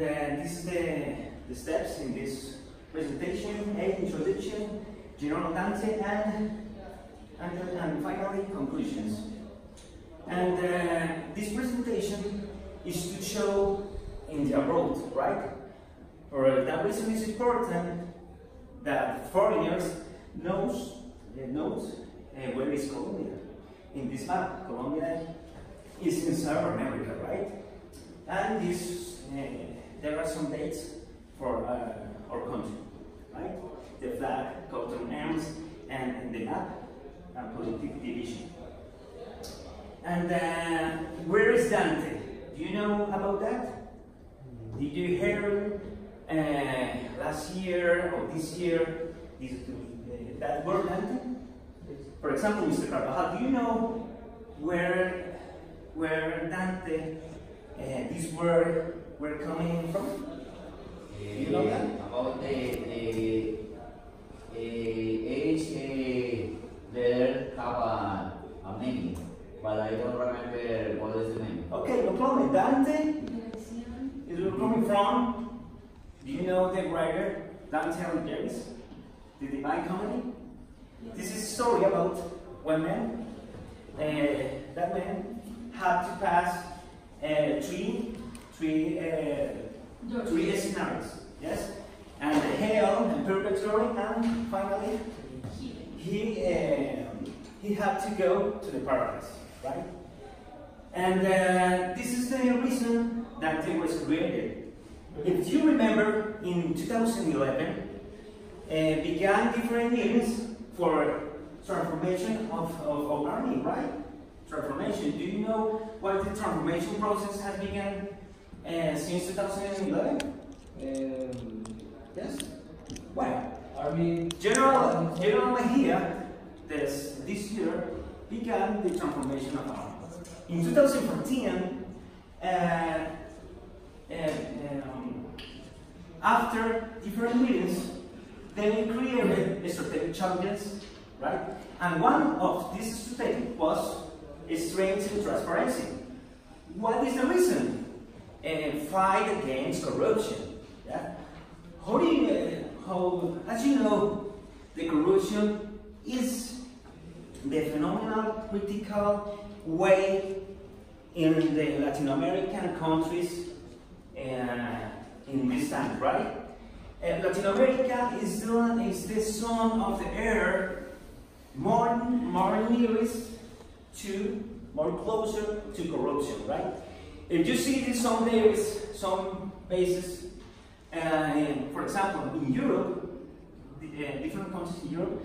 And this is the steps in this presentation: A, introduction, general Dante, and finally conclusions. And this presentation is to show in the abroad, right? For that reason, it's important that foreigners knows where is Colombia. In this map, Colombia is in South America, right? And this, there are some dates for our country, right? The flag, coat of arms, and the map, and political division. And where is Dante? Do you know about that? Did you hear last year or this year that word Dante? For example, Mr. Carvajal, do you know where Dante, this word, were coming from? You know that? About the H letter have a meaning, but I don't remember what is the name. Okay, no problem. Dante is coming from, do you know the writer Dante Alighieri, the Divine Comedy? Yes. This is a story about one man. That man had to pass three scenarios, yes, and hell and purgatory, and finally he had to go to the paradise, right? And this is the reason Dante was created. If you remember, in 2011 began different meetings for transformation of army, right? Transformation. Do you know what the transformation process has begun since 2011? Yes. Well, Army General Mejia this year began the transformation of army. In 2014, after different meetings, they created strategic challenges, right? And one of these strategic was strength and transparency. What is the reason? Fight against corruption. Yeah? As you know, the corruption is the phenomenal critical way in the Latin American countries in this time, right? Latin America is the zone of the earth more nearest to, more closer to corruption, right? If you see this some places, for example, in Europe, different countries in Europe,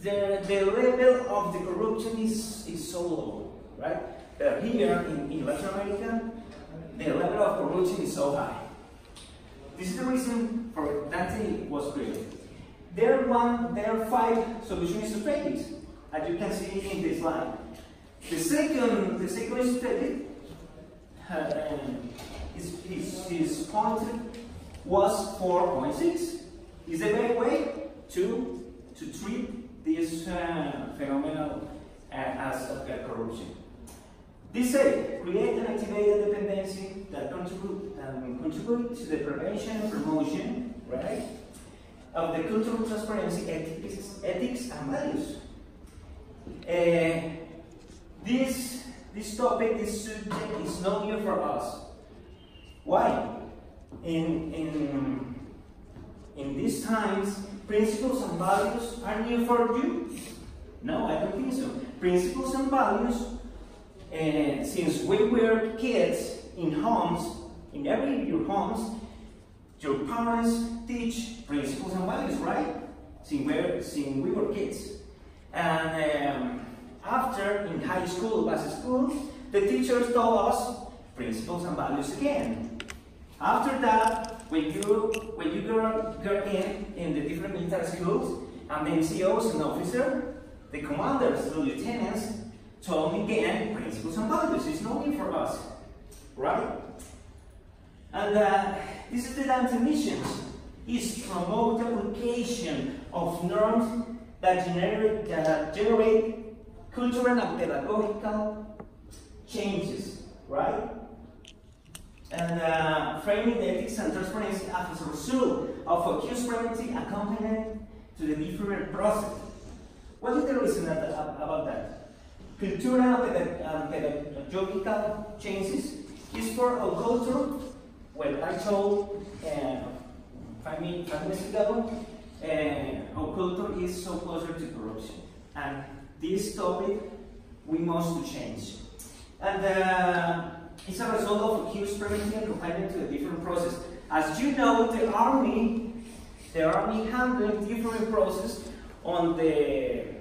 the level of the corruption is so low, right? But here in Latin America, the level of corruption is so high. This is the reason for Dante was created. There are 5 solution strategies, as you can see in this slide. The second strategy is pointed was 4.6. Is a better way to treat this phenomenon as corruption. This say, create and activate a dependency that contribute to the prevention and promotion, right, of the cultural transparency, ethics and values. This topic, this subject is not new for us. Why? In these times, principles and values are new for you? No, I don't think so. Principles and values, since we were kids in homes, in your homes, your parents teach principles and values, right? Since we were kids. And after, in high school, basic school, the teachers told us principles and values again. After that, when you got in the different military schools, and the NCOs and officers, the commanders, the lieutenants, told me again principles and values. It's no need for us, right? And this is the Dante mission: is promote application of norms that generate cultural and pedagogical changes, right? and framing the ethics and transparency as a result of a Q-supremacy accompaniment to the different process. What is the reason about that? Cultural and pedagogical changes is for a culture. Well, I told 5 minutes ago, our culture is so closer to corruption, and this topic we must change. And it's a result of a huge supremacy and confinement to a different process. As you know, the army handling different process on the